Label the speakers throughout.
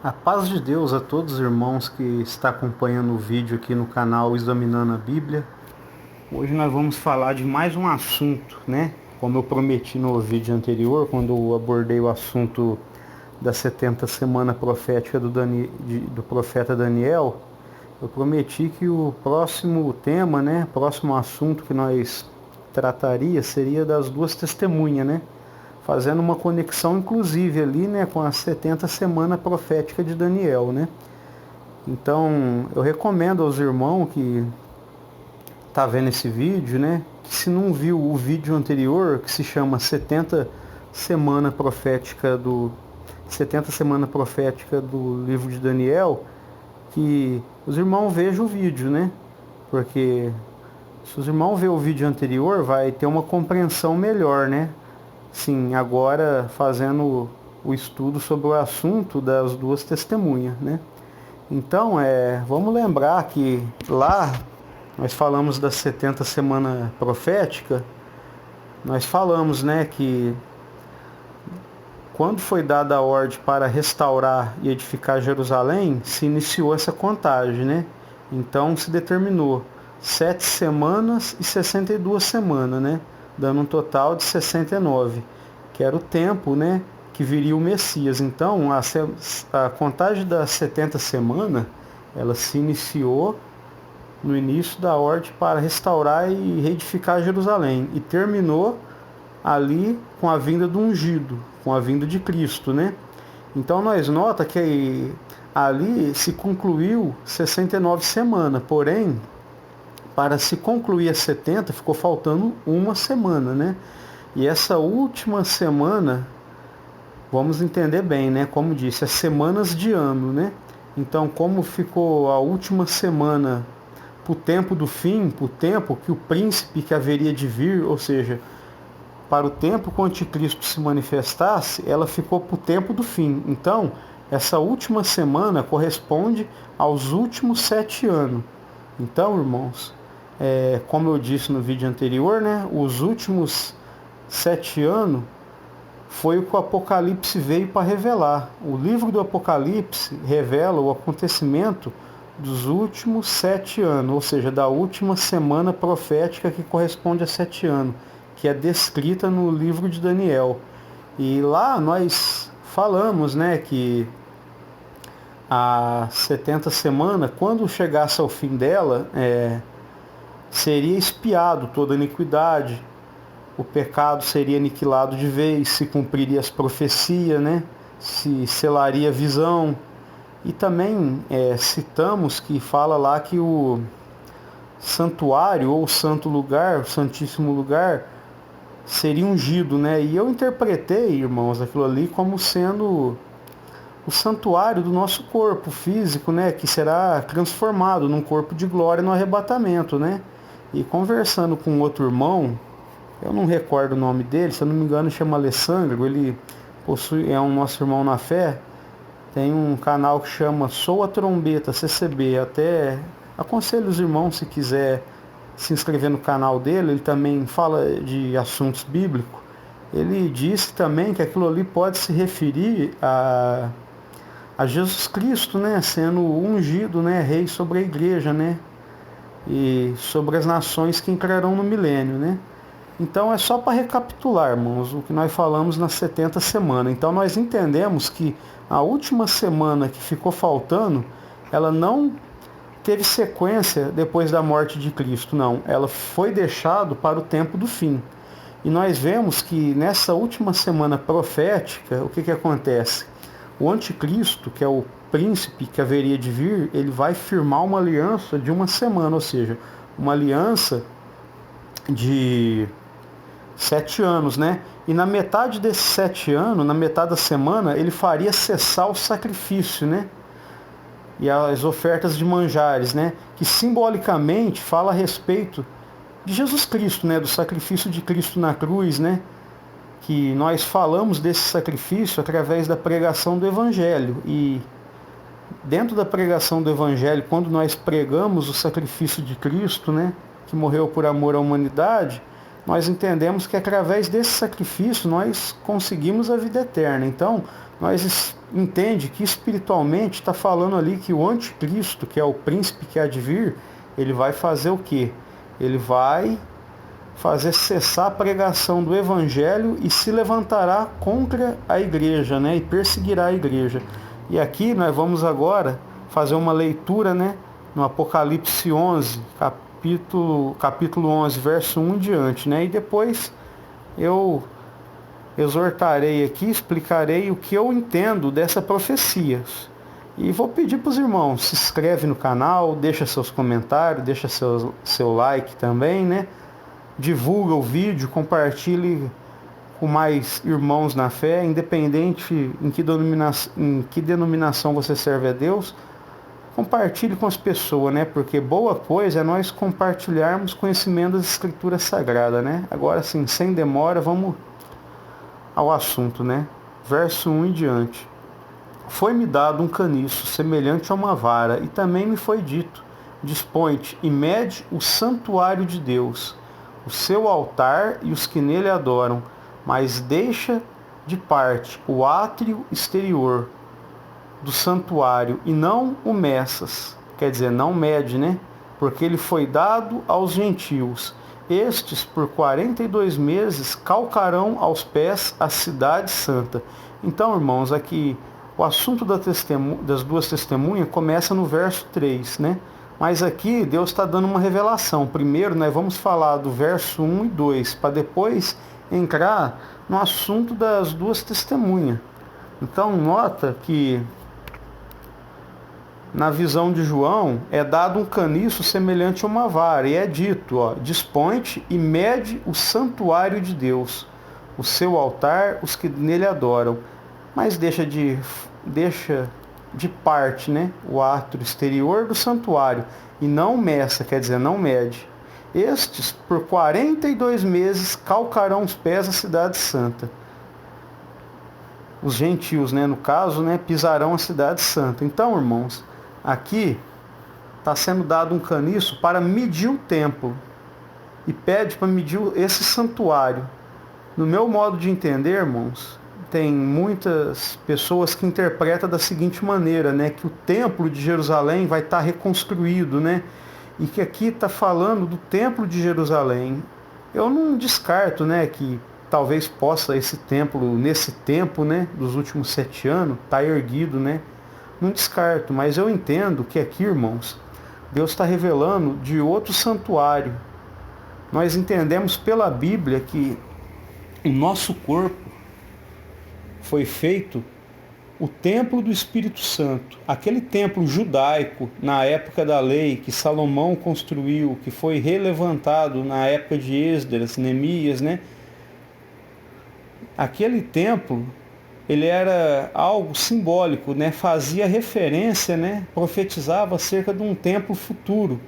Speaker 1: A paz de Deus a todos os irmãos que estão acompanhando o vídeo aqui no canal Examinando a Bíblia. Hoje nós vamos falar de mais um assunto, né? Como eu prometi no vídeo anterior, quando eu abordei o assunto da 70 semana profética do profeta Daniel, eu prometi que o próximo tema, né? Próximo assunto que nós trataria seria das duas testemunhas, né? Fazendo uma conexão inclusive ali, né, com a 70 semana profética de Daniel, né? Então, eu recomendo aos irmãos que tá vendo esse vídeo, né, que se não viu o vídeo anterior, que se chama 70 semana profética do livro de Daniel, que os irmãos vejam o vídeo, né? Porque se os irmãos ver o vídeo anterior, vai ter uma compreensão melhor, né? Sim, agora fazendo o estudo sobre o assunto das duas testemunhas, né? Então, vamos lembrar que lá nós falamos da 70 semana profética, nós falamos, né, que quando foi dada a ordem para restaurar e edificar Jerusalém, se iniciou essa contagem, né? Então se determinou 7 semanas e 62 semanas, né? Dando um total de 69, que era o tempo, né, que viria o Messias. Então a contagem das 70 semanas, ela se iniciou no início da ordem para restaurar e reedificar Jerusalém e terminou ali com a vinda do ungido, com a vinda de Cristo, né? Então nós nota que ali se concluiu 69 semanas, porém, para se concluir as 70, ficou faltando uma semana, né? E essa última semana, vamos entender bem, né? Como disse, as semanas de ano, né? Então, como ficou a última semana para o tempo do fim, para o tempo que o príncipe que haveria de vir, ou seja, para o tempo que o anticristo se manifestasse, ela ficou para o tempo do fim. Então, essa última semana corresponde aos últimos 7 anos. Então, irmãos, como eu disse no vídeo anterior, né, os últimos 7 anos foi o que o Apocalipse veio para revelar. O livro do Apocalipse revela o acontecimento dos últimos 7 anos, ou seja, da última semana profética que corresponde a 7 anos, que é descrita no livro de Daniel. E lá nós falamos, né, que a 70 semana, quando chegasse ao fim dela, seria expiado toda a iniquidade, o pecado seria aniquilado de vez, se cumpriria as profecias, né, se selaria a visão. E também citamos que fala lá que o santuário ou santo lugar, o santíssimo lugar, seria ungido, né? E eu interpretei, irmãos, aquilo ali como sendo o santuário do nosso corpo físico, né? Que será transformado num corpo de glória no arrebatamento, né? E conversando com outro irmão, eu não recordo o nome dele, se eu não me engano chama Alessandro, ele é um nosso irmão na fé, tem um canal que chama Sou a Trombeta CCB, até aconselho os irmãos se quiser se inscrever no canal dele, ele também fala de assuntos bíblicos. Ele disse também que aquilo ali pode se referir a Jesus Cristo, né, sendo ungido, né, rei sobre a igreja, né, e sobre as nações que entrarão no milênio, né. Então é só para recapitular, irmãos, o que nós falamos nas 70 semanas. Então nós entendemos que a última semana que ficou faltando, ela não teve sequência depois da morte de Cristo, não. Ela foi deixada para o tempo do fim. E nós vemos que nessa última semana profética, o que acontece? O anticristo, que é o príncipe que haveria de vir, ele vai firmar uma aliança de uma semana, ou seja, uma aliança de 7 anos, né? E na metade desses 7 anos, na metade da semana, ele faria cessar o sacrifício, né? E as ofertas de manjares, né? Que simbolicamente fala a respeito de Jesus Cristo, né? Do sacrifício de Cristo na cruz, né? Que nós falamos desse sacrifício através da pregação do Evangelho. E dentro da pregação do Evangelho, quando nós pregamos o sacrifício de Cristo, né? Que morreu por amor à humanidade, nós entendemos que através desse sacrifício nós conseguimos a vida eterna. Então, nós entende que espiritualmente está falando ali que o anticristo, que é o príncipe que há de vir, ele vai fazer o quê? Ele vai fazer cessar a pregação do evangelho e se levantará contra a igreja, né? E perseguirá a igreja. E aqui nós vamos agora fazer uma leitura, né? No Apocalipse 11, capítulo 11, verso 1 em diante, né? E depois eu exortarei aqui, explicarei o que eu entendo dessa profecia. E vou pedir para os irmãos, se inscreve no canal, deixa seus comentários, deixa seu like também, né? Divulga o vídeo, compartilhe com mais irmãos na fé, independente em que denominação você serve a Deus, compartilhe com as pessoas, né? Porque boa coisa é nós compartilharmos conhecimento das Escrituras Sagradas, né? Agora sim, sem demora, vamos ao assunto, né? Verso 1 em diante. Foi-me dado um caniço semelhante a uma vara, e também me foi dito: dispõe-te e mede o santuário de Deus, o seu altar e os que nele adoram, mas deixa de parte o átrio exterior do santuário e não o meças, quer dizer, não mede, né? Porque ele foi dado aos gentios. Estes, por 42 meses, calcarão aos pés a cidade santa. Então, irmãos, aqui o assunto das duas testemunhas começa no verso 3, né? Mas aqui Deus está dando uma revelação. Primeiro nós vamos falar do verso 1 e 2, para depois entrar no assunto das duas testemunhas. Então nota que na visão de João é dado um caniço semelhante a uma vara, e é dito, ó, dispõe-te e mede o santuário de Deus, o seu altar, os que nele adoram, mas deixa de parte, né, o átrio exterior do santuário, e não meça, quer dizer, não mede. Estes, por 42 meses, calcarão os pés da cidade santa. Os gentios, né, no caso, né, pisarão a cidade santa. Então, irmãos, aqui está sendo dado um caniço para medir o templo, e pede para medir esse santuário. No meu modo de entender, irmãos, tem muitas pessoas que interpretam da seguinte maneira, né, que o templo de Jerusalém vai estar reconstruído, né, e que aqui está falando do templo de Jerusalém. Eu não descarto, né, que talvez possa esse templo, nesse tempo, né, dos últimos 7 anos, estar erguido, né, não descarto, mas eu entendo que aqui, irmãos, Deus está revelando de outro santuário. Nós entendemos pela Bíblia que o nosso corpo foi feito o templo do Espírito Santo. Aquele templo judaico, na época da lei, que Salomão construiu, que foi relevantado na época de Esdras, Neemias, né? Aquele templo, ele era algo simbólico, né? Fazia referência, né? Profetizava acerca de um templo futuro.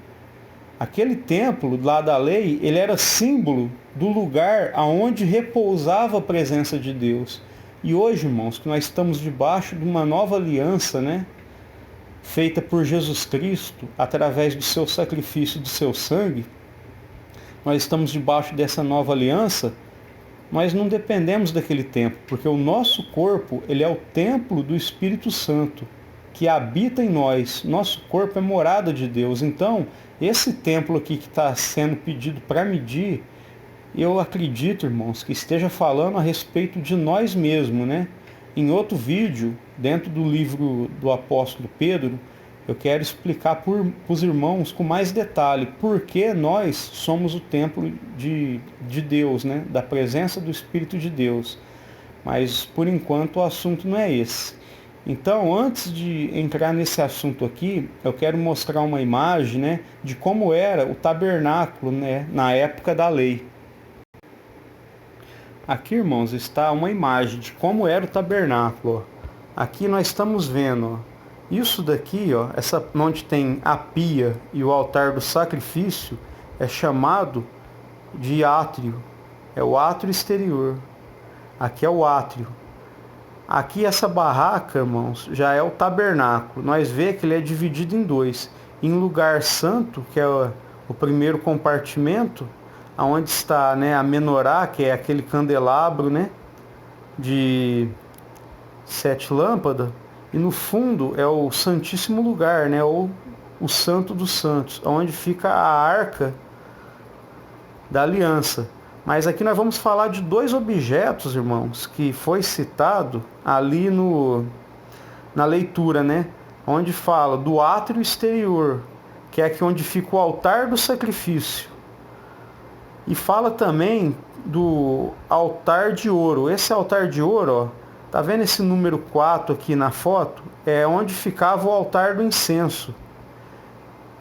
Speaker 1: Aquele templo lá da lei, ele era símbolo do lugar aonde repousava a presença de Deus. E hoje, irmãos, que nós estamos debaixo de uma nova aliança, né? Feita por Jesus Cristo, através do seu sacrifício e do seu sangue, nós estamos debaixo dessa nova aliança, nós não dependemos daquele templo, porque o nosso corpo, ele é o templo do Espírito Santo, que habita em nós. Nosso corpo é morada de Deus. Então, esse templo aqui que está sendo pedido para medir, eu acredito, irmãos, que esteja falando a respeito de nós mesmos, né? Em outro vídeo, dentro do livro do apóstolo Pedro, eu quero explicar para os irmãos com mais detalhe por que nós somos o templo de Deus, né? Da presença do Espírito de Deus. Mas, por enquanto, o assunto não é esse. Então, antes de entrar nesse assunto aqui, eu quero mostrar uma imagem, né, de como era o tabernáculo, né, na época da lei. Aqui, irmãos, está uma imagem de como era o tabernáculo. Ó. Aqui nós estamos vendo, ó, isso daqui, ó, onde tem a pia e o altar do sacrifício, é chamado de átrio. É o átrio exterior. Aqui é o átrio. Aqui essa barraca, irmãos, já é o tabernáculo. Nós vemos que ele é dividido em dois. Em lugar santo, que é o primeiro compartimento, onde está, né, a menorá, que é aquele candelabro, né, de 7 lâmpadas, e no fundo é o Santíssimo Lugar, né? Ou o Santo dos Santos, onde fica a Arca da Aliança. Mas aqui nós vamos falar de 2 objetos, irmãos, que foi citado ali na leitura, né? Onde fala do átrio exterior, que é aqui onde fica o altar do sacrifício. E fala também do altar de ouro. Esse altar de ouro, ó, tá vendo esse número 4 aqui na foto? É onde ficava o altar do incenso.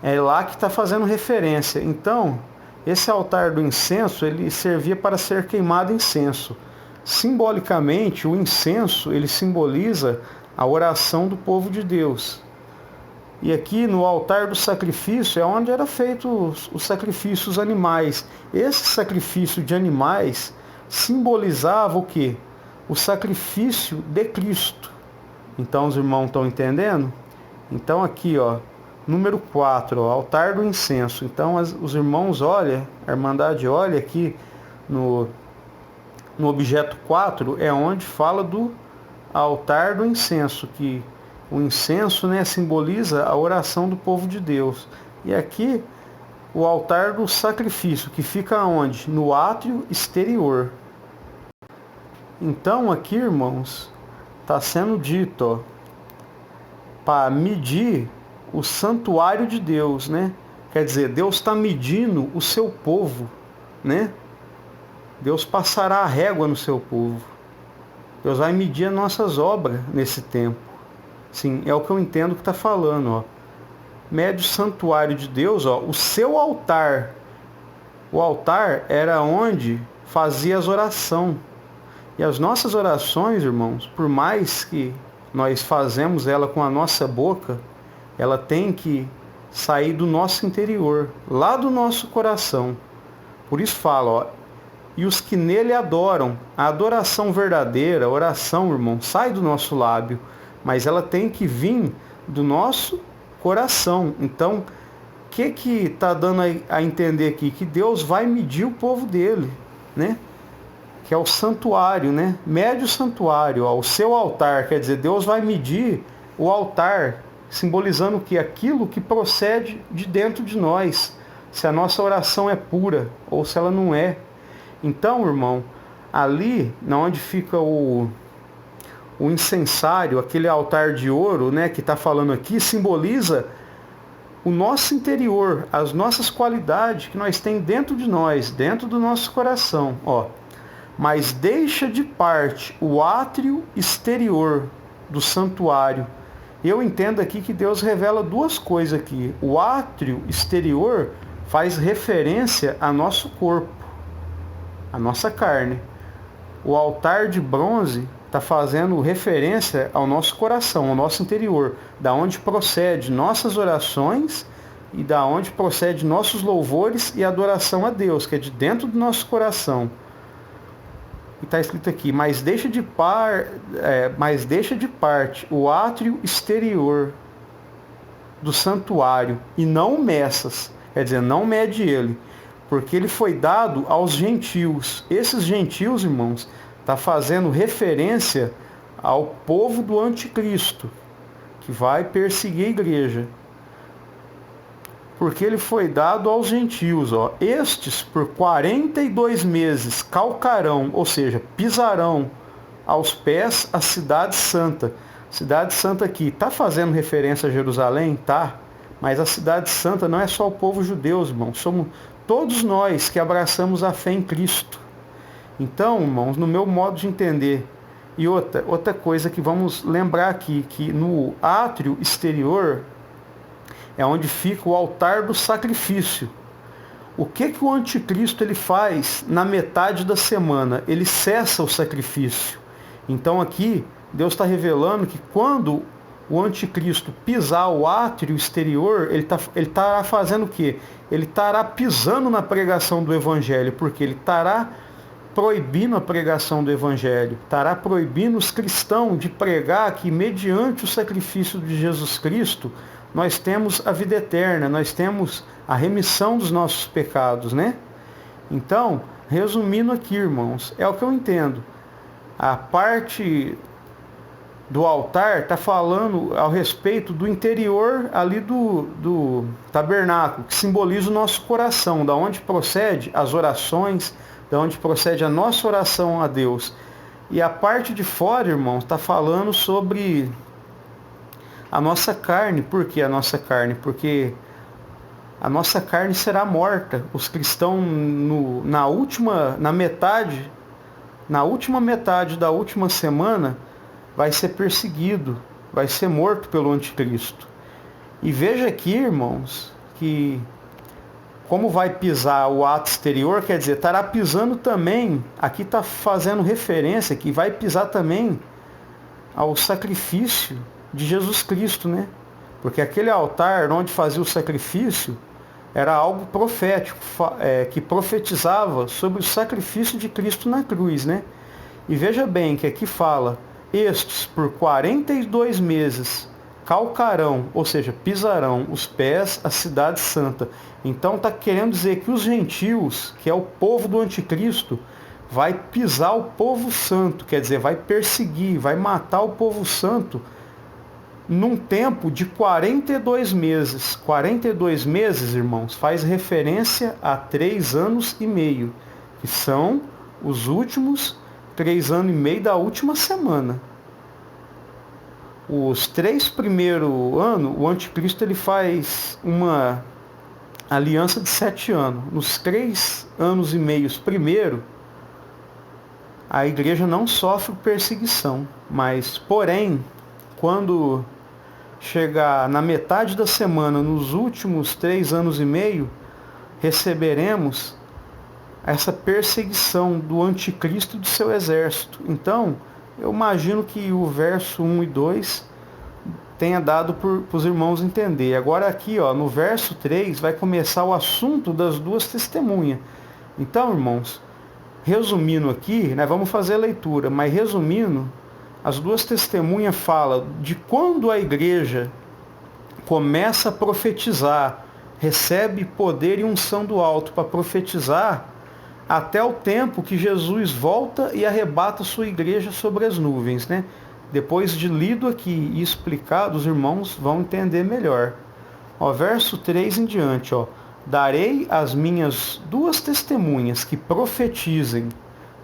Speaker 1: É lá que está fazendo referência. Então, esse altar do incenso, ele servia para ser queimado incenso. Simbolicamente, o incenso, ele simboliza a oração do povo de Deus. E aqui no altar do sacrifício é onde era feito os sacrifícios animais. Esse sacrifício de animais simbolizava o quê? O sacrifício de Cristo. Então os irmãos estão entendendo? Então aqui, ó, número 4, ó, altar do incenso. Então os irmãos olham, a Irmandade olha aqui no objeto 4, é onde fala do altar do incenso, que o incenso, né, simboliza a oração do povo de Deus. E aqui o altar do sacrifício, que fica onde? No átrio exterior. Então aqui, irmãos, está sendo dito, ó, para medir o santuário de Deus, né? Quer dizer, Deus está medindo o seu povo, né? Deus passará a régua no seu povo. Deus vai medir as nossas obras nesse tempo. Sim, é o que eu entendo que está falando, ó. Mede o santuário de Deus, ó, o seu altar. O altar era onde fazia as orações. E as nossas orações, irmãos, por mais que nós fazemos ela com a nossa boca, ela tem que sair do nosso interior, lá do nosso coração. Por isso fala, ó, e os que nele adoram, a adoração verdadeira, a oração, irmão, sai do nosso lábio, mas ela tem que vir do nosso coração. Então, o que está dando a entender aqui? Que Deus vai medir o povo dele, né? Que é o santuário, né? Mede o santuário, ó, o seu altar, quer dizer, Deus vai medir o altar, simbolizando que aquilo que procede de dentro de nós, se a nossa oração é pura ou se ela não é. Então, irmão, ali, na onde fica o incensário, aquele altar de ouro, né, que está falando aqui, simboliza o nosso interior, as nossas qualidades que nós temos dentro de nós, dentro do nosso coração, ó. Mas deixa de parte o átrio exterior do santuário. Eu entendo aqui que Deus revela 2 coisas aqui. O átrio exterior faz referência ao nosso corpo, a nossa carne. O altar de bronze está fazendo referência ao nosso coração, ao nosso interior, da onde procede nossas orações e da onde procede nossos louvores e adoração a Deus, que é de dentro do nosso coração. E está escrito aqui, mas deixa de parte o átrio exterior do santuário e não meças, quer dizer, não mede ele, porque ele foi dado aos gentios. Esses gentios, irmãos, está fazendo referência ao povo do anticristo, que vai perseguir a igreja. Porque ele foi dado aos gentios, ó. Estes, por 42 meses, calcarão, ou seja, pisarão aos pés a cidade santa. Cidade santa aqui, está fazendo referência a Jerusalém? Tá. Mas a cidade santa não é só o povo judeu, irmãos. Somos todos nós que abraçamos a fé em Cristo. Então, irmãos, no meu modo de entender, e outra coisa que vamos lembrar aqui, que no átrio exterior é onde fica o altar do sacrifício. O que o anticristo ele faz na metade da semana? Ele cessa o sacrifício. Então aqui, Deus está revelando que quando o anticristo pisar o átrio exterior, ele estará fazendo o quê? Ele estará pisando na pregação do evangelho, porque ele estará proibindo a pregação do evangelho, estará proibindo os cristãos de pregar que mediante o sacrifício de Jesus Cristo, nós temos a vida eterna, nós temos a remissão dos nossos pecados, né? Então, resumindo aqui, irmãos, é o que eu entendo. A parte do altar está falando ao respeito do interior ali do tabernáculo, que simboliza o nosso coração, da onde procede as orações, da onde procede a nossa oração a Deus. E a parte de fora, irmãos, está falando sobre a nossa carne. Por que a nossa carne? Porque a nossa carne será morta. Os cristãos na última metade da última semana vai ser perseguido, vai ser morto pelo anticristo. E veja aqui, irmãos, que como vai pisar o ato exterior, quer dizer, estará pisando também, aqui está fazendo referência que vai pisar também ao sacrifício de Jesus Cristo, né? Porque aquele altar onde fazia o sacrifício era algo profético, que profetizava sobre o sacrifício de Cristo na cruz, né? E veja bem que aqui fala: estes por 42 meses calcarão, ou seja, pisarão os pés à cidade santa. Então está querendo dizer que os gentios, que é o povo do anticristo, vai pisar o povo santo, quer dizer, vai perseguir, vai matar o povo santo num tempo de 42 meses. 42 meses, irmãos, faz referência a 3 anos e meio, que são os últimos 3 anos e meio da última semana. Os 3 primeiros anos, o anticristo ele faz uma aliança de 7 anos. Nos 3 anos e meios primeiro, a igreja não sofre perseguição, mas, porém, quando chegar na metade da semana, nos últimos 3 anos e meio, receberemos essa perseguição do anticristo e do seu exército. Então, eu imagino que o verso 1 e 2 tenha dado para os irmãos entender. Agora aqui, ó, no verso 3, vai começar o assunto das 2 testemunhas. Então, irmãos, resumindo aqui, né, vamos fazer a leitura, mas resumindo, as 2 testemunhas falam de quando a igreja começa a profetizar, recebe poder e unção do alto para profetizar, até o tempo que Jesus volta e arrebata sua igreja sobre as nuvens, né? Depois de lido aqui e explicado, os irmãos vão entender melhor. Ó, verso 3 em diante, ó. Darei as minhas 2 testemunhas que profetizem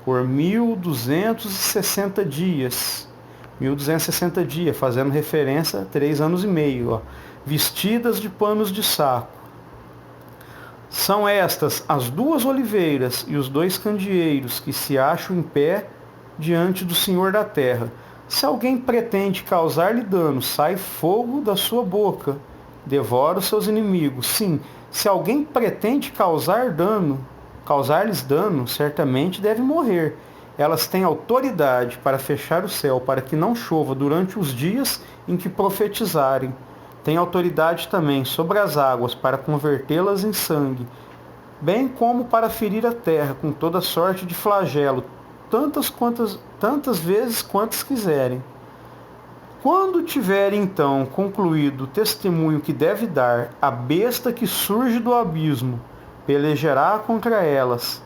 Speaker 1: por 1260 dias. 1260 dias, fazendo referência a 3 anos e meio, ó. Vestidas de panos de saco. São estas as 2 oliveiras e os 2 candeeiros que se acham em pé diante do Senhor da terra. Se alguém pretende causar-lhe dano, sai fogo da sua boca, devora os seus inimigos. Sim, se alguém pretende causar-lhes dano, certamente deve morrer. Elas têm autoridade para fechar o céu, para que não chova durante os dias em que profetizarem. Tem autoridade também sobre as águas para convertê-las em sangue, bem como para ferir a terra com toda sorte de flagelo, tantas vezes quantas quiserem. Quando tiver então concluído o testemunho que deve dar, a besta que surge do abismo pelejará contra elas,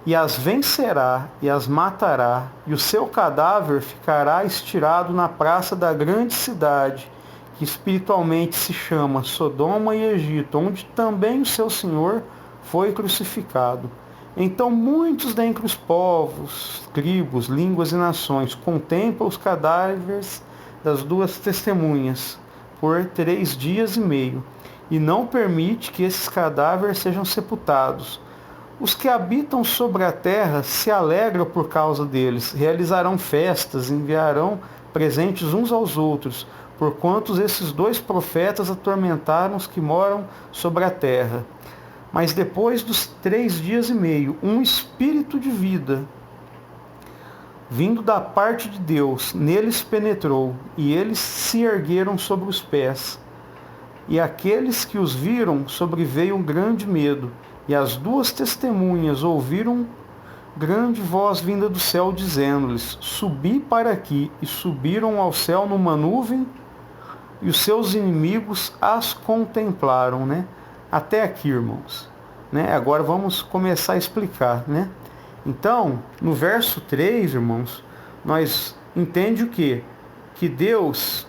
Speaker 1: e as vencerá e as matará, e o seu cadáver ficará estirado na praça da grande cidade, que espiritualmente se chama Sodoma e Egito, onde também o seu Senhor foi crucificado. Então muitos dentre os povos, tribos, línguas e nações contemplam os cadáveres das 2 testemunhas por 3 dias e meio, e não permite que esses cadáveres sejam sepultados. Os que habitam sobre a terra se alegram por causa deles, realizarão festas, enviarão presentes uns aos outros, porquanto esses 2 profetas atormentaram os que moram sobre a terra. Mas depois dos 3 dias e meio, um espírito de vida, vindo da parte de Deus, neles penetrou, e eles se ergueram sobre os pés. E aqueles que os viram sobreveio um grande medo, e as 2 testemunhas ouviram grande voz vinda do céu, dizendo-lhes: subi para aqui. E subiram ao céu numa nuvem, e os seus inimigos as contemplaram, né? Até aqui, irmãos, né? Agora vamos começar a explicar, né? Então, no verso 3, irmãos, nós entende o quê? que Deus,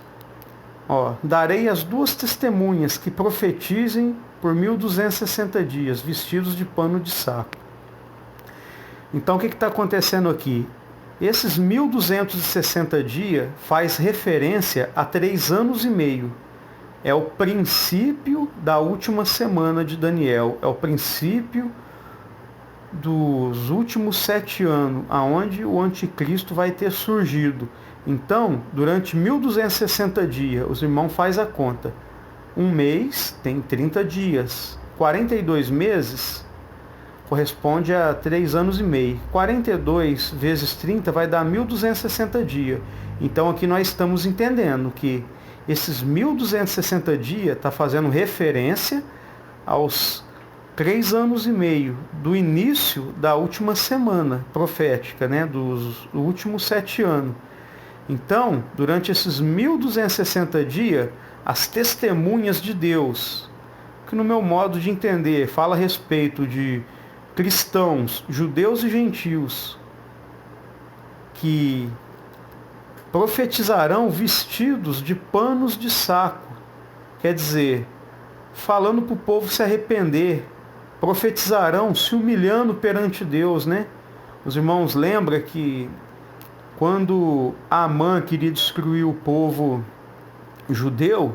Speaker 1: darei as duas testemunhas que profetizem por 1260 dias, vestidos de pano de saco. Então o que está acontecendo aqui? Esses 1260 dias faz referência a 3 anos e meio. É o princípio da última semana de Daniel. É o princípio dos últimos 7 anos, aonde o anticristo vai ter surgido. Então, durante 1260 dias, os irmãos fazem a conta. Um mês tem 30 dias. 42 meses corresponde a 3 anos e meio. 42 vezes 30 vai dar 1260 dias. Então aqui nós estamos entendendo que esses 1260 dias está fazendo referência aos 3 anos e meio do início da última semana profética, né? Dos últimos 7 anos. Então, durante esses 1260 dias, as testemunhas de Deus, que no meu modo de entender fala a respeito de cristãos, judeus e gentios, que profetizarão vestidos de panos de saco. Quer dizer, falando para o povo se arrepender, profetizarão se humilhando perante Deus, né? Os irmãos lembram que quando Amã queria destruir o povo judeu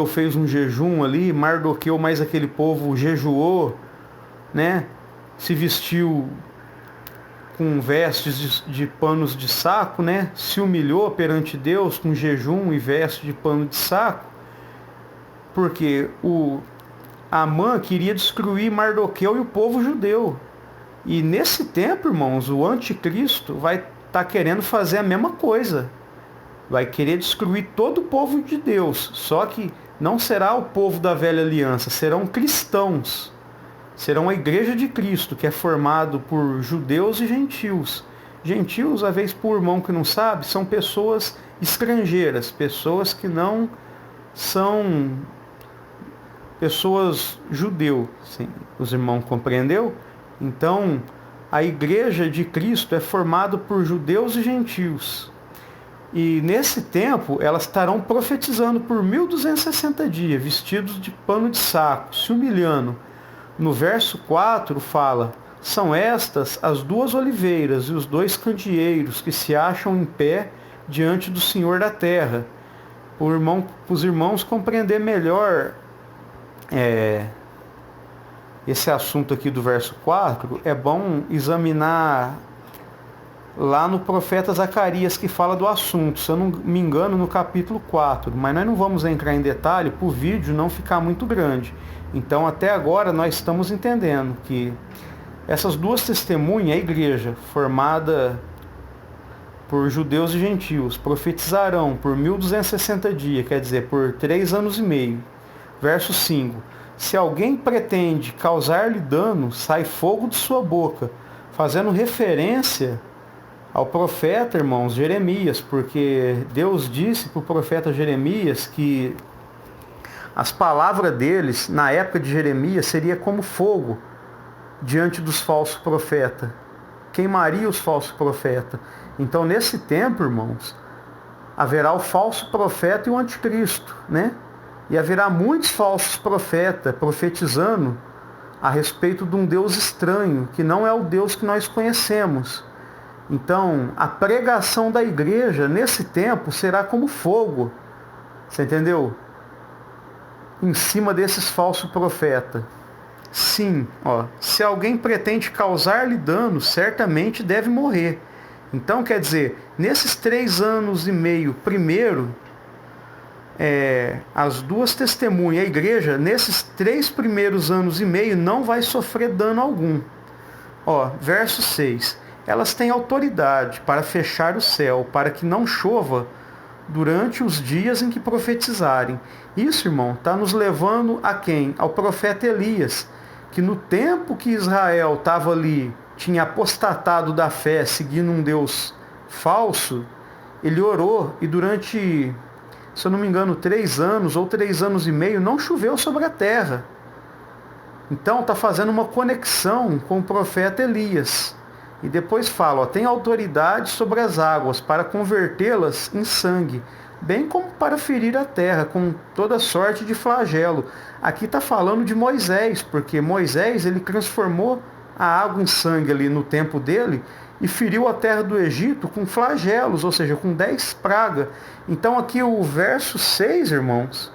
Speaker 1: fez um jejum ali, Mardoqueu mais aquele povo jejuou, né? Se vestiu com vestes de panos de saco, né? Se humilhou perante Deus com jejum e veste de pano de saco, porque Amã queria destruir Mardoqueu e o povo judeu. E nesse tempo, irmãos, o anticristo vai estar querendo fazer a mesma coisa. Vai querer destruir todo o povo de Deus. Só que não será o povo da velha aliança, serão cristãos. Serão a igreja de Cristo, que é formado por judeus e gentios. Gentios, às vezes, por irmão que não sabe, são pessoas estrangeiras, pessoas que não são pessoas judeu. Sim, os irmãos compreendeu? Então, a igreja de Cristo é formada por judeus e gentios. E nesse tempo, elas estarão profetizando por 1260 dias, vestidos de pano de saco, se humilhando. No verso 4 fala: são estas as 2 oliveiras e os 2 candeeiros que se acham em pé diante do Senhor da terra. Para os irmãos compreender melhor esse assunto aqui do verso 4, é bom examinar lá no profeta Zacarias, que fala do assunto, se eu não me engano, no capítulo 4. Mas nós não vamos entrar em detalhe para o vídeo não ficar muito grande. Então, até agora, nós estamos entendendo que essas 2 testemunhas, a igreja, formada por judeus e gentios, profetizarão por 1260 dias, quer dizer, por 3 anos e meio. Verso 5. Se alguém pretende causar-lhe dano, sai fogo de sua boca, fazendo referência ao profeta, irmãos, Jeremias, porque Deus disse para o profeta Jeremias que as palavras deles, na época de Jeremias, seria como fogo diante dos falsos profetas. Queimaria os falsos profetas. Então, nesse tempo, irmãos, haverá o falso profeta e o anticristo, né? E haverá muitos falsos profetas profetizando a respeito de um Deus estranho, que não é o Deus que nós conhecemos. Então, a pregação da igreja nesse tempo será como fogo. Você entendeu? Em cima desses falsos profetas. Sim, se alguém pretende causar-lhe dano, certamente deve morrer. Então, quer dizer, nesses 3 anos e meio, primeiro, as 2 testemunhas, a igreja, nesses 3 primeiros anos e meio, não vai sofrer dano algum. Verso 6. Elas têm autoridade para fechar o céu, para que não chova durante os dias em que profetizarem. Isso, irmão, está nos levando a quem? Ao profeta Elias, que no tempo que Israel estava ali, tinha apostatado da fé, seguindo um Deus falso, ele orou e durante, se eu não me engano, 3 anos ou 3 anos e meio, não choveu sobre a terra. Então está fazendo uma conexão com o profeta Elias. E depois fala, ó, tem autoridade sobre as águas para convertê-las em sangue, bem como para ferir a terra com toda sorte de flagelo. Aqui está falando de Moisés, porque Moisés ele transformou a água em sangue ali no tempo dele e feriu a terra do Egito com flagelos, ou seja, com 10 pragas. Então aqui o verso 6, irmãos,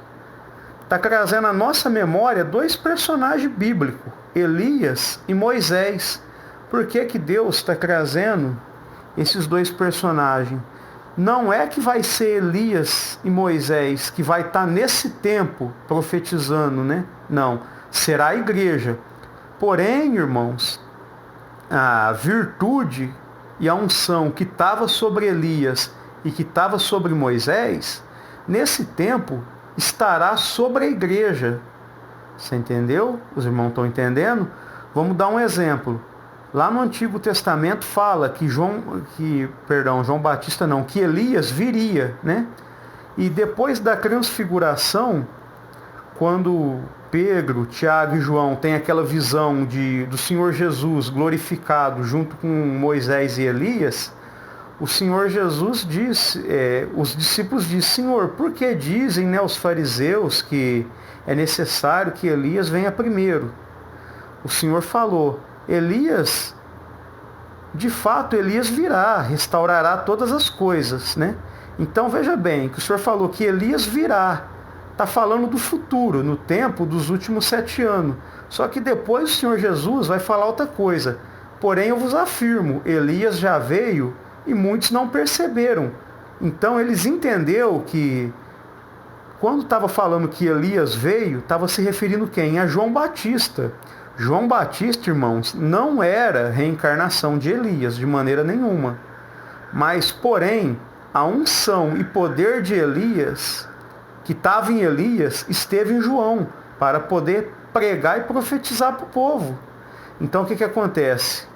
Speaker 1: está trazendo à nossa memória 2 personagens bíblicos, Elias e Moisés. Por que que Deus está trazendo esses 2 personagens? Não é que vai ser Elias e Moisés que vai estar nesse tempo profetizando, né? Não, será a igreja. Porém, irmãos, a virtude e a unção que estava sobre Elias e que estava sobre Moisés, nesse tempo estará sobre a igreja. Você entendeu? Os irmãos estão entendendo? Vamos dar um exemplo. Lá no Antigo Testamento fala que João Batista não, que Elias viria, né? E depois da transfiguração, quando Pedro, Tiago e João têm aquela visão do Senhor Jesus glorificado junto com Moisés e Elias, o Senhor Jesus disse, os discípulos dizem, Senhor, por que dizem, né, os fariseus que é necessário que Elias venha primeiro? O Senhor falou, Elias, de fato, Elias virá, restaurará todas as coisas, né? Então veja bem, que o Senhor falou que Elias virá, está falando do futuro, no tempo dos últimos 7 anos. Só que depois o Senhor Jesus vai falar outra coisa. Porém eu vos afirmo, Elias já veio e muitos não perceberam. Então eles entenderam que quando estava falando que Elias veio, estava se referindo quem? A João Batista. João Batista, irmãos, não era reencarnação de Elias, de maneira nenhuma. Mas, porém, a unção e poder de Elias, que estava em Elias, esteve em João, para poder pregar e profetizar para o povo. Então, o que acontece?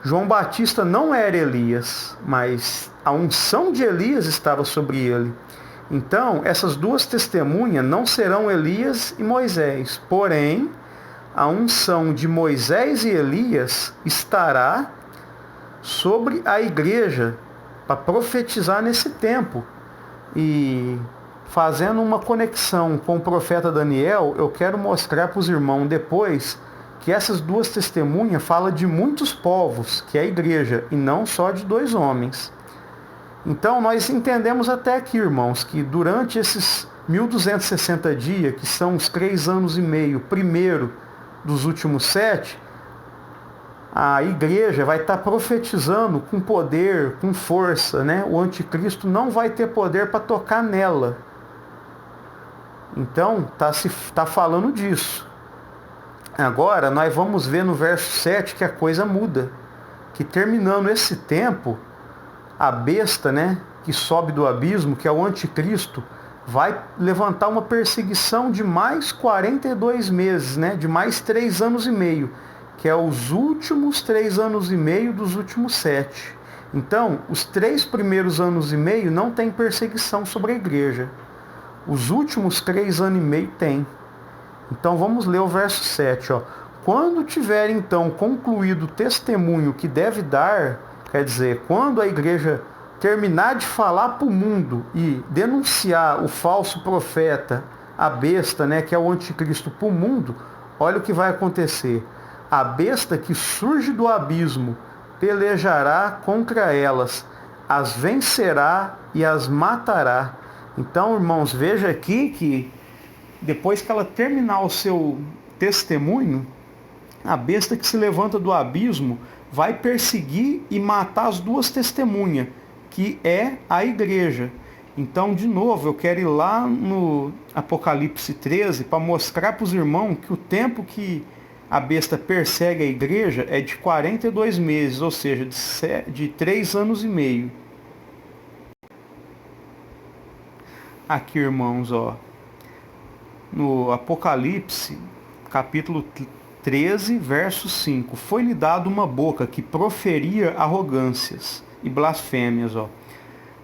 Speaker 1: João Batista não era Elias, mas a unção de Elias estava sobre ele. Então, essas 2 testemunhas não serão Elias e Moisés, porém, a unção de Moisés e Elias estará sobre a igreja para profetizar nesse tempo. E fazendo uma conexão com o profeta Daniel, eu quero mostrar para os irmãos depois que essas 2 testemunhas falam de muitos povos, que é a igreja, e não só de 2 homens. Então nós entendemos até aqui, irmãos, que durante esses 1260 dias, que são os 3 anos e meio, primeiro dos últimos 7, a igreja vai estar profetizando com poder, com força, né? O anticristo não vai ter poder para tocar nela. Então, tá falando disso. Agora, nós vamos ver no verso 7 que a coisa muda. Que terminando esse tempo, a besta, né, que sobe do abismo, que é o anticristo, vai levantar uma perseguição de mais 42 meses, né? De mais 3 anos e meio, que é os últimos 3 anos e meio dos últimos 7. Então, os 3 primeiros anos e meio não tem perseguição sobre a igreja. Os últimos 3 anos e meio tem. Então, vamos ler o verso 7. Ó. Quando tiver, então, concluído o testemunho que deve dar, quer dizer, quando a igreja terminar de falar para o mundo e denunciar o falso profeta, a besta, né, que é o anticristo para o mundo, olha o que vai acontecer. A besta que surge do abismo pelejará contra elas, as vencerá e as matará. Então, irmãos, veja aqui que depois que ela terminar o seu testemunho, a besta que se levanta do abismo vai perseguir e matar as 2 testemunhas, que é a igreja. Então, de novo, eu quero ir lá no Apocalipse 13 para mostrar para os irmãos que o tempo que a besta persegue a igreja é de 42 meses, ou seja, de 3 anos e meio. Aqui, irmãos, ó, no Apocalipse, capítulo 13, verso 5. Foi-lhe dado uma boca que proferia arrogâncias e blasfêmias, ó.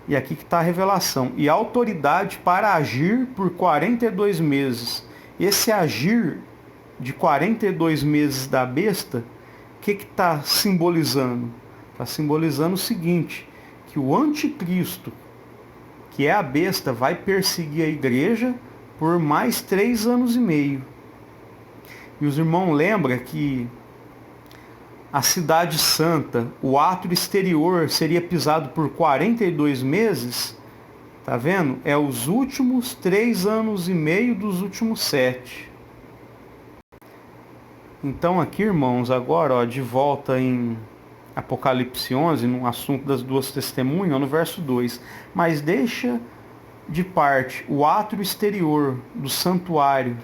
Speaker 1: E aqui que está a revelação. E autoridade para agir por 42 meses. Esse agir de 42 meses da besta, o que está simbolizando? Está simbolizando o seguinte, que o anticristo, que é a besta, vai perseguir a igreja por mais 3 anos e meio. E os irmãos lembram que a cidade santa, o átrio exterior seria pisado por 42 meses, tá vendo? É os últimos 3 anos e meio dos últimos 7. Então aqui, irmãos, agora, ó, de volta em Apocalipse 11, no assunto das duas testemunhas, no verso 2. Mas deixa de parte o átrio exterior do santuário.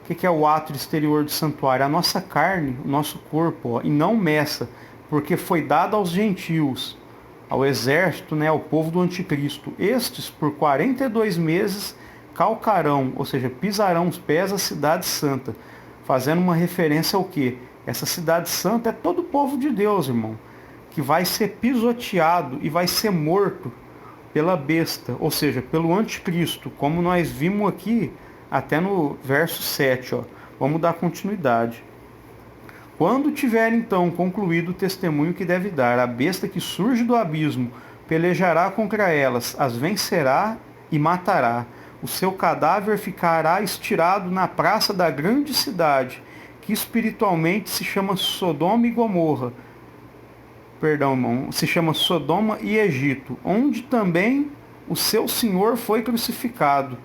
Speaker 1: O que é o átrio exterior do santuário? A nossa carne, o nosso corpo, ó, e não meça, porque foi dado aos gentios, ao exército, né, ao povo do anticristo. Estes, por 42 meses, calcarão, ou seja, pisarão os pés à cidade santa, fazendo uma referência ao quê? Essa cidade santa é todo o povo de Deus, irmão, que vai ser pisoteado e vai ser morto pela besta, ou seja, pelo anticristo, como nós vimos aqui até no verso 7. Ó. Vamos dar continuidade. Quando tiver então concluído o testemunho que deve dar, a besta que surge do abismo pelejará contra elas, as vencerá e matará. O seu cadáver ficará estirado na praça da grande cidade, que espiritualmente se chama Sodoma e Gomorra. Perdão, irmão, se chama Sodoma e Egito, onde também o seu Senhor foi crucificado.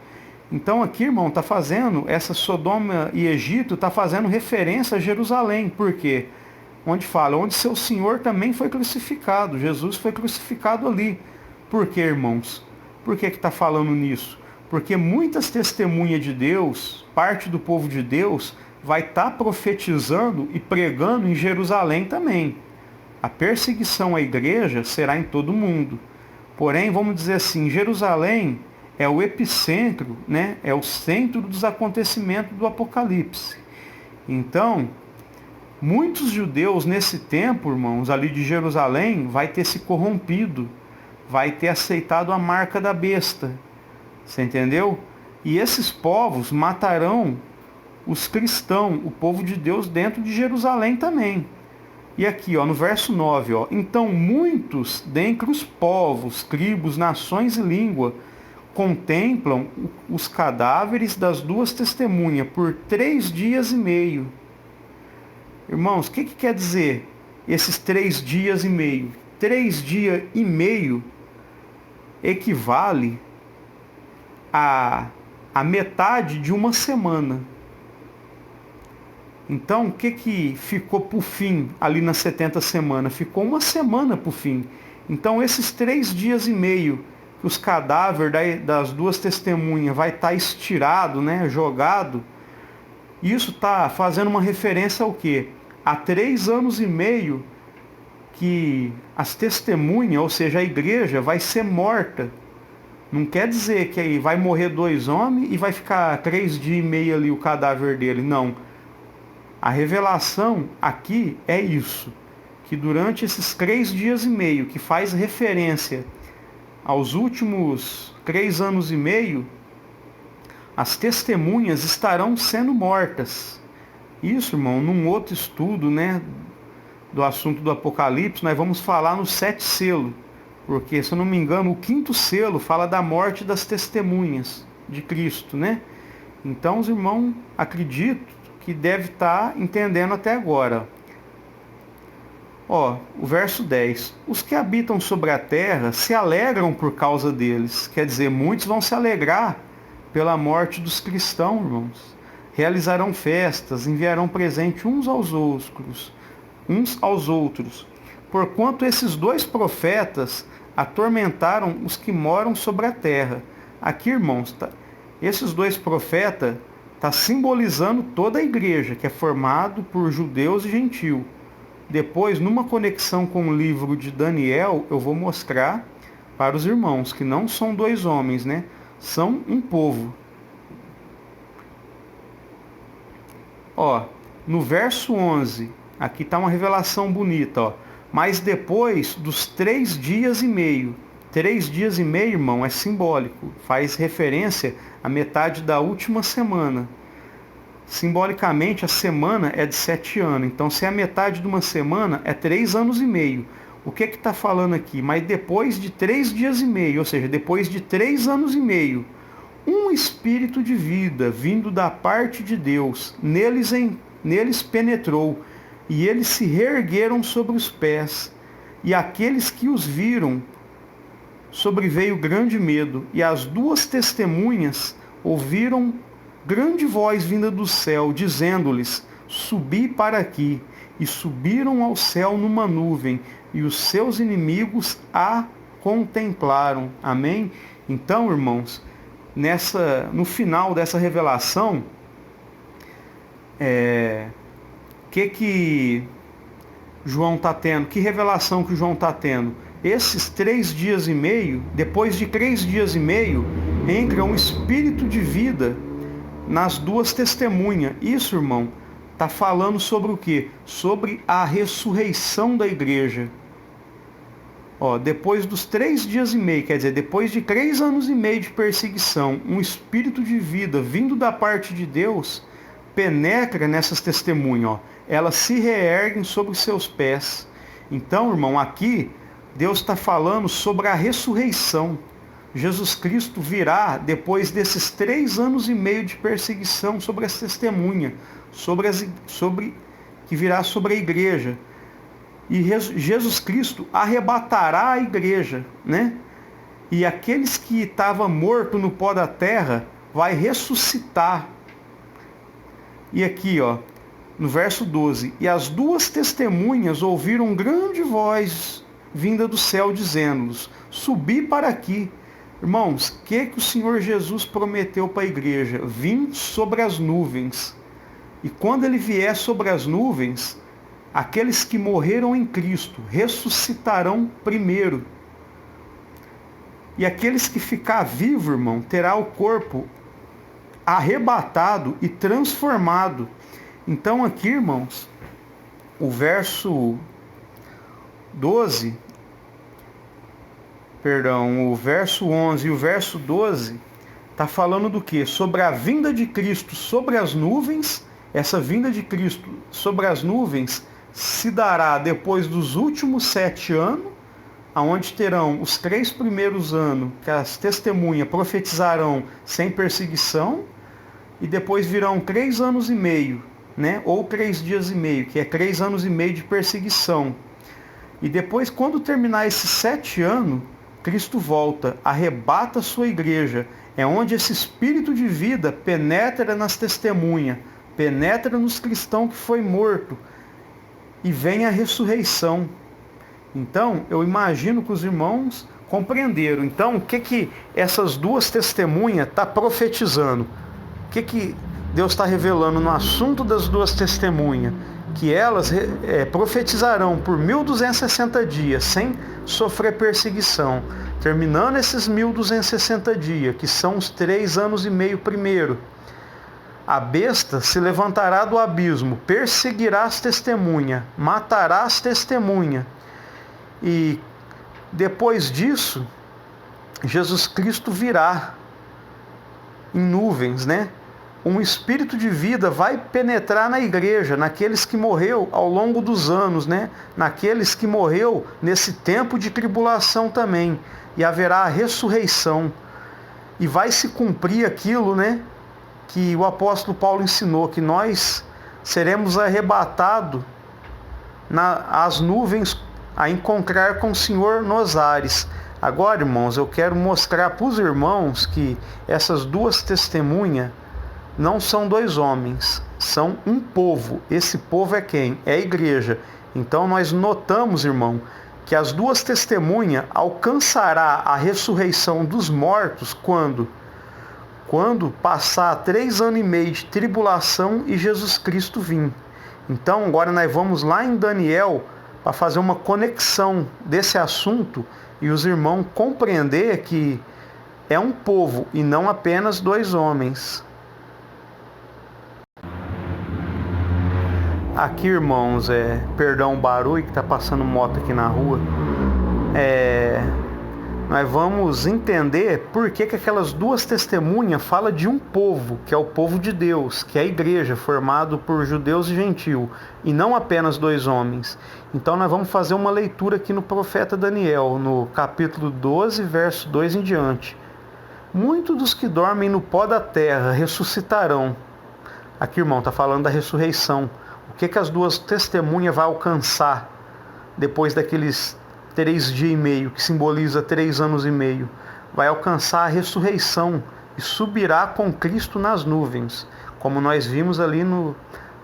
Speaker 1: Então aqui, irmão, está fazendo, essa Sodoma e Egito está fazendo referência a Jerusalém. Por quê? Onde fala, onde seu Senhor também foi crucificado. Jesus foi crucificado ali. Por quê, irmãos? Por que está falando nisso? Porque muitas testemunhas de Deus, parte do povo de Deus, vai estar profetizando e pregando em Jerusalém também. A perseguição à igreja será em todo o mundo. Porém, vamos dizer assim, Jerusalém é o epicentro, né? É o centro dos acontecimentos do Apocalipse. Então, muitos judeus nesse tempo, irmãos, ali de Jerusalém, vai ter se corrompido, vai ter aceitado a marca da besta. Você entendeu? E esses povos matarão os cristãos, o povo de Deus dentro de Jerusalém também. E aqui, ó, no verso 9, ó, então muitos dentre os povos, tribos, nações e língua contemplam os cadáveres das duas testemunhas por 3 dias e meio. Irmãos, o que quer dizer esses 3 dias e meio? 3 dias e meio equivale a metade de uma semana. Então, o que ficou por fim ali nas 70 semanas? Ficou uma semana por fim. Então, esses 3 dias e meio que os cadáveres das duas testemunhas vai estar estirado, né, jogado, isso está fazendo uma referência ao quê? Há 3 anos e meio que as testemunhas, ou seja, a igreja, vai ser morta. Não quer dizer que aí vai morrer 2 homens e vai ficar 3 dias e meio ali o cadáver dele. Não. A revelação aqui é isso, que durante esses 3 dias e meio, que faz referência aos últimos 3 anos e meio, as testemunhas estarão sendo mortas. Isso, irmão, num outro estudo, né, do assunto do Apocalipse, nós vamos falar no 7 selo, porque, se eu não me engano, o 5º selo fala da morte das testemunhas de Cristo, né? Então, os irmãos, acredito que deve estar entendendo até agora. Ó, o verso 10. Os que habitam sobre a terra se alegram por causa deles. Quer dizer, muitos vão se alegrar pela morte dos cristãos, irmãos. Realizarão festas, enviarão presente uns aos outros. Porquanto esses 2 profetas atormentaram os que moram sobre a terra. Aqui, irmãos, esses 2 profetas está simbolizando toda a igreja, que é formado por judeus e gentios. Depois, numa conexão com o livro de Daniel, eu vou mostrar para os irmãos que não são 2 homens, né? São um povo. Ó, no verso 11, aqui está uma revelação bonita, ó. Mas depois dos 3 dias e meio. 3 dias e meio, irmão, é simbólico. Faz referência à metade da última semana. Simbolicamente, a semana é de 7 anos. Então, se é a metade de uma semana, é 3 anos e meio. o que está falando aqui? Mas depois de 3 dias e meio, ou seja, depois de 3 anos e meio, um espírito de vida vindo da parte de Deus neles penetrou, e eles se reergueram sobre os pés, e aqueles que os viram sobreveio grande medo, e as 2 testemunhas ouviram grande voz vinda do céu, dizendo-lhes: subi para aqui. E subiram ao céu numa nuvem, e os seus inimigos a contemplaram. Amém? Então, irmãos, no final dessa revelação, que João está tendo? Que revelação que João está tendo? Esses 3 dias e meio, depois de 3 dias e meio, entra um espírito de vida nas 2 testemunhas. Isso, irmão, está falando sobre o quê? Sobre a ressurreição da igreja. Depois dos 3 dias e meio, quer dizer, depois de 3 anos e meio de perseguição, um espírito de vida vindo da parte de Deus penetra nessas testemunhas. Elas se reerguem sobre os seus pés. Então, irmão, aqui Deus está falando sobre a ressurreição. Jesus Cristo virá depois desses 3 anos e meio de perseguição sobre as testemunhas, que virá sobre a igreja. E Jesus Cristo arrebatará a igreja, né? E aqueles que estavam mortos no pó da terra vai ressuscitar. E aqui, no verso 12, e as 2 testemunhas ouviram grande voz vinda do céu, dizendo-lhes: subi para aqui. Irmãos, o que o Senhor Jesus prometeu para a igreja? Vim sobre as nuvens. E quando ele vier sobre as nuvens, aqueles que morreram em Cristo ressuscitarão primeiro. E aqueles que ficar vivos, irmão, terá o corpo arrebatado e transformado. Então aqui, irmãos, o verso 11 e o verso 12 está falando do quê? Sobre a vinda de Cristo sobre as nuvens. Essa vinda de Cristo sobre as nuvens se dará depois dos últimos 7 anos, onde terão os 3 primeiros anos que as testemunhas profetizarão sem perseguição, e depois virão 3 anos e meio, né? Ou 3 dias e meio, que é 3 anos e meio de perseguição. E depois, quando terminar esses 7 anos, Cristo volta, arrebata a sua igreja. É onde esse espírito de vida penetra nas testemunhas, penetra nos cristãos que foi morto, e vem a ressurreição. Então, eu imagino que os irmãos compreenderam. Então, o que essas 2 testemunhas estão profetizando? O que Deus está revelando no assunto das 2 testemunhas? Que elas profetizarão por 1260 dias, sem sofrer perseguição. Terminando esses 1260 dias, que são os 3 anos e meio primeiro, a besta se levantará do abismo, perseguirá as testemunhas, matará as testemunhas. E depois disso, Jesus Cristo virá em nuvens, né? Um espírito de vida vai penetrar na igreja, naqueles que morreu ao longo dos anos, né? Naqueles que morreu nesse tempo de tribulação também. E haverá a ressurreição. E vai se cumprir aquilo, né, que o apóstolo Paulo ensinou, que nós seremos arrebatados às nuvens a encontrar com o Senhor nos ares. Agora, irmãos, eu quero mostrar para os irmãos que essas 2 testemunhas não são 2 homens, são um povo. Esse povo é quem? É a igreja. Então nós notamos, irmão, que as 2 testemunhas alcançará a ressurreição dos mortos quando passar 3 anos e meio de tribulação e Jesus Cristo vir. Então agora nós vamos lá em Daniel para fazer uma conexão desse assunto e os irmãos compreender que é um povo e não apenas 2 homens. Aqui, irmãos, perdão o barulho que está passando moto aqui na rua. nós vamos entender por que aquelas duas testemunhas falam de um povo, que é o povo de Deus, que é a igreja, formado por judeus e gentios, e não apenas dois homens. Então nós vamos fazer uma leitura aqui no profeta Daniel, no capítulo 12, verso 2 em diante. Muitos dos que dormem no pó da terra ressuscitarão. Aqui, irmão, está falando da ressurreição. O que as duas testemunhas vão alcançar depois daqueles 3 dias e meio, que simboliza 3 anos e meio? Vai alcançar a ressurreição e subirá com Cristo nas nuvens, como nós vimos ali no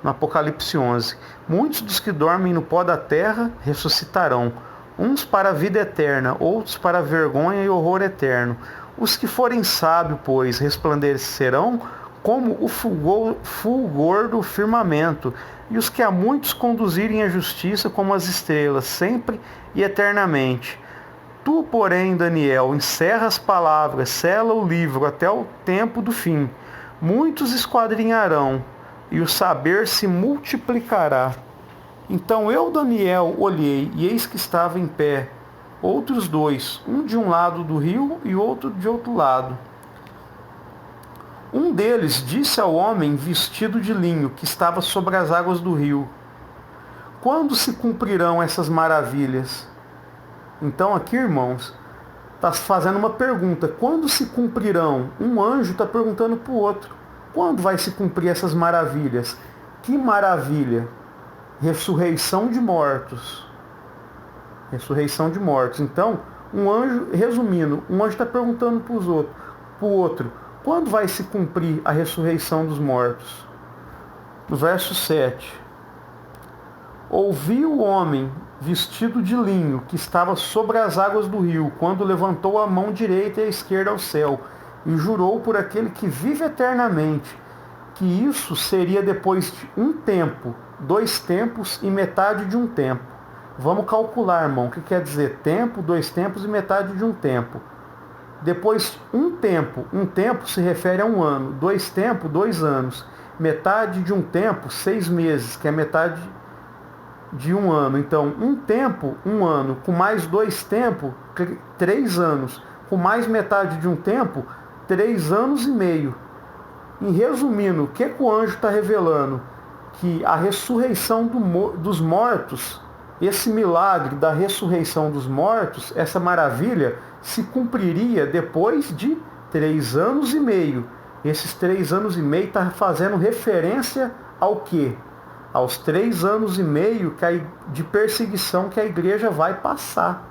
Speaker 1: Apocalipse 11. Muitos dos que dormem no pó da terra ressuscitarão, uns para a vida eterna, outros para a vergonha e horror eterno. Os que forem sábios, pois, resplandecerão como o fulgor do firmamento, e os que a muitos conduzirem à justiça como as estrelas, sempre e eternamente. Tu, porém, Daniel, encerra as palavras, sela o livro até o tempo do fim. Muitos esquadrinharão, e o saber se multiplicará. Então eu, Daniel, olhei, e eis que estava em pé outros dois, um de um lado do rio e outro de outro lado. Um deles disse ao homem vestido de linho, que estava sobre as águas do rio: quando se cumprirão essas maravilhas? Então aqui, irmãos, está fazendo uma pergunta: quando se cumprirão? Um anjo está perguntando para o outro: quando vai se cumprir essas maravilhas? Que maravilha? Ressurreição de mortos. Ressurreição de mortos. Então, um anjo, resumindo, um anjo está perguntando para o outro: quando vai se cumprir a ressurreição dos mortos? No verso 7. Ouvi o homem vestido de linho, que estava sobre as águas do rio, quando levantou a mão direita e a esquerda ao céu, e jurou por aquele que vive eternamente, que isso seria depois de um tempo, 2 tempos e metade de um tempo. Vamos calcular, irmão, o que quer dizer tempo, 2 tempos e metade de um tempo. Depois, um tempo se refere a um ano, 2 tempos, 2 anos, metade de um tempo, 6 meses, que é metade de um ano. Então, um tempo, 1 ano, com mais 2 tempos, 3 anos, com mais metade de um tempo, 3 anos e meio. Em resumindo, o que o anjo está revelando? Que a ressurreição dos mortos, esse milagre da ressurreição dos mortos, essa maravilha, se cumpriria depois de 3 anos e meio. Esses 3 anos e meio está fazendo referência ao quê? Aos 3 anos e meio de perseguição que a igreja vai passar.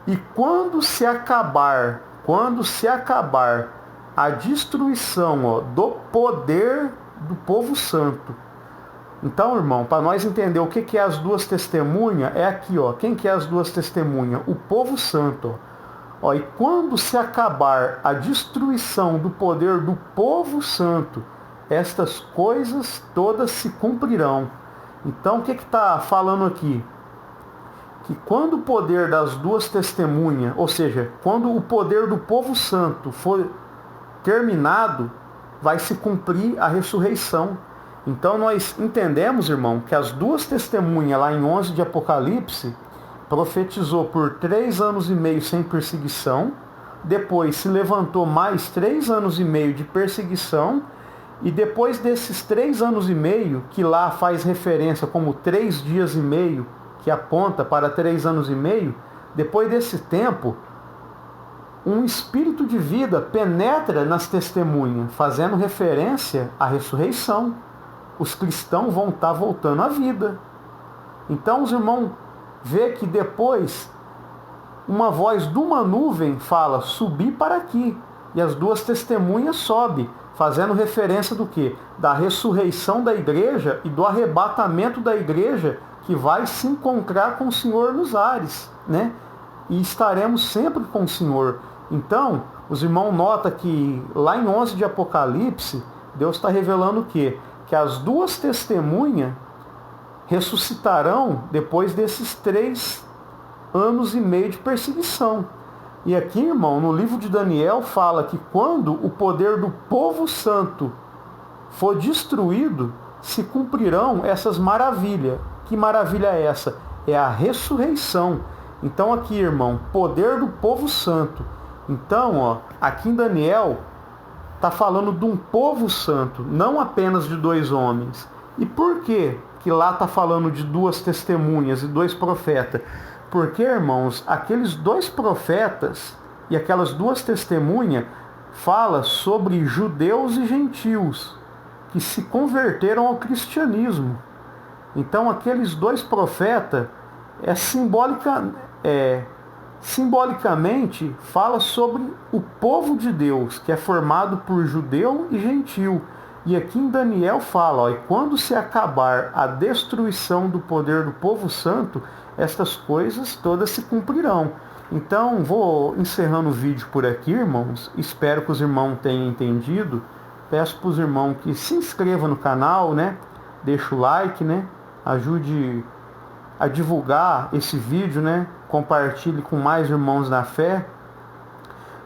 Speaker 1: E quando se acabar a destruição do poder do povo santo. Então, irmão, para nós entender o que é as duas testemunhas, é aqui, quem que é as duas testemunhas? O povo santo. E quando se acabar a destruição do poder do povo santo, estas coisas todas se cumprirão. Então, o que está falando aqui? Que quando o poder das duas testemunhas, ou seja, quando o poder do povo santo for terminado, vai se cumprir a ressurreição. Então nós entendemos, irmão, que as duas testemunhas lá em 11 de Apocalipse profetizou por 3 anos e meio sem perseguição, depois se levantou mais 3 anos e meio de perseguição, e depois desses 3 anos e meio, que lá faz referência como 3 dias e meio, que aponta para 3 anos e meio, depois desse tempo, um espírito de vida penetra nas testemunhas, fazendo referência à ressurreição. Os cristãos vão estar voltando à vida. Então os irmãos vê que depois uma voz de uma nuvem fala: subi para aqui. E as duas testemunhas sobem, fazendo referência do quê? Da ressurreição da igreja e do arrebatamento da igreja, que vai se encontrar com o Senhor nos ares, né? E estaremos sempre com o Senhor. Então, os irmãos notam que lá em 11 de Apocalipse, Deus está revelando o quê? Que as duas testemunhas ressuscitarão depois desses 3 anos e meio de perseguição. E aqui, irmão, no livro de Daniel fala que quando o poder do povo santo for destruído, se cumprirão essas maravilhas. Que maravilha é essa? É a ressurreição. Então aqui, irmão, poder do povo santo. Então, ó, aqui em Daniel está falando de um povo santo, não apenas de 2 homens. E por que que lá está falando de 2 testemunhas e 2 profetas? Porque, irmãos, aqueles 2 profetas e aquelas 2 testemunhas fala sobre judeus e gentios que se converteram ao cristianismo. Então, aqueles 2 profetas simbolicamente fala sobre o povo de Deus, que é formado por judeu e gentio. E aqui em Daniel fala, ó, e quando se acabar a destruição do poder do povo santo, estas coisas todas se cumprirão. Então, vou encerrando o vídeo por aqui, irmãos. Espero que os irmãos tenham entendido. Peço para os irmãos que se inscrevam no canal, né? Deixa o like, né? Ajude a divulgar esse vídeo, né? Compartilhe com mais irmãos na fé.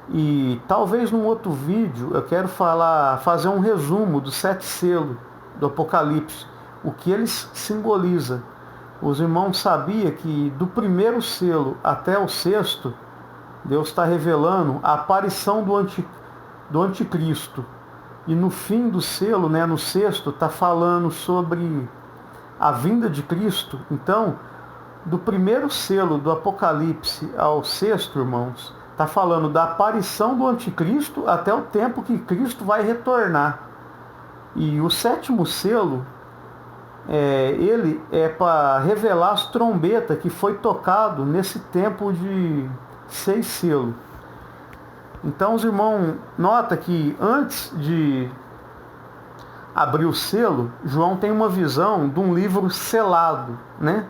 Speaker 1: E talvez num outro vídeo eu quero fazer um resumo dos 7 selos do Apocalipse, o que eles simbolizam. Os irmãos sabiam que do primeiro selo até o 6º, Deus está revelando a aparição do anticristo. E no fim do selo, né, no 6º, está falando sobre a vinda de Cristo. Então, do primeiro selo do Apocalipse ao 6º, irmãos, está falando da aparição do anticristo até o tempo que Cristo vai retornar. E o 7º selo, ele é para revelar as trombetas que foi tocado nesse tempo de 6 selos. Então, os irmãos, nota que antes de abrir o selo, João tem uma visão de um livro selado, né?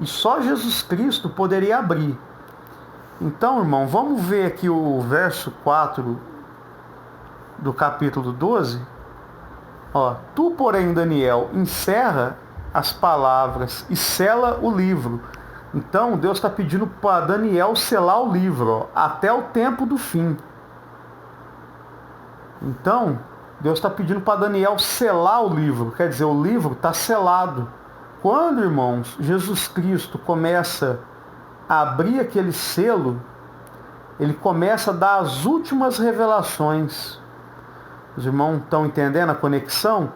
Speaker 1: E só Jesus Cristo poderia abrir. Então, irmão, vamos ver aqui o verso 4 do capítulo 12. Ó, tu, porém, Daniel, encerra as palavras e sela o livro. Então, Deus está pedindo para Daniel selar o livro, ó, até o tempo do fim. Então, Deus está pedindo para Daniel selar o livro. Quer dizer, o livro está selado. Quando, irmãos, Jesus Cristo começa a abrir aquele selo, ele começa a dar as últimas revelações. Os irmãos estão entendendo a conexão?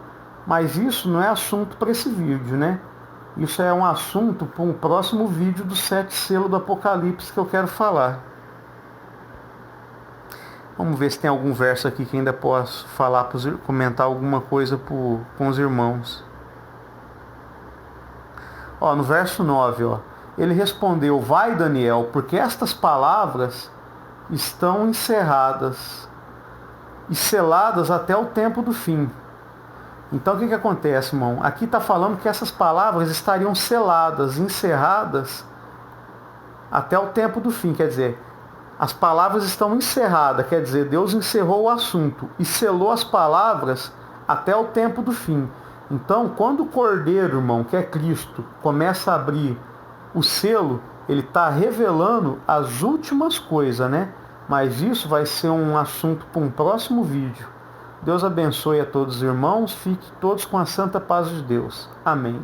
Speaker 1: Mas isso não é assunto para esse vídeo, né? Isso é um assunto para um próximo vídeo dos 7 selos do Apocalipse que eu quero falar. Vamos ver se tem algum verso aqui que ainda posso falar, comentar alguma coisa com os irmãos. Ó, no verso 9, ó, ele respondeu: vai, Daniel, porque estas palavras estão encerradas e seladas até o tempo do fim. Então, o que acontece, irmão? Aqui está falando que essas palavras estariam seladas, encerradas até o tempo do fim. Quer dizer, as palavras estão encerradas, quer dizer, Deus encerrou o assunto e selou as palavras até o tempo do fim. Então, quando o Cordeiro, irmão, que é Cristo, começa a abrir o selo, ele está revelando as últimas coisas, né? Mas isso vai ser um assunto para um próximo vídeo. Deus abençoe a todos os irmãos, fiquem todos com a santa paz de Deus. Amém.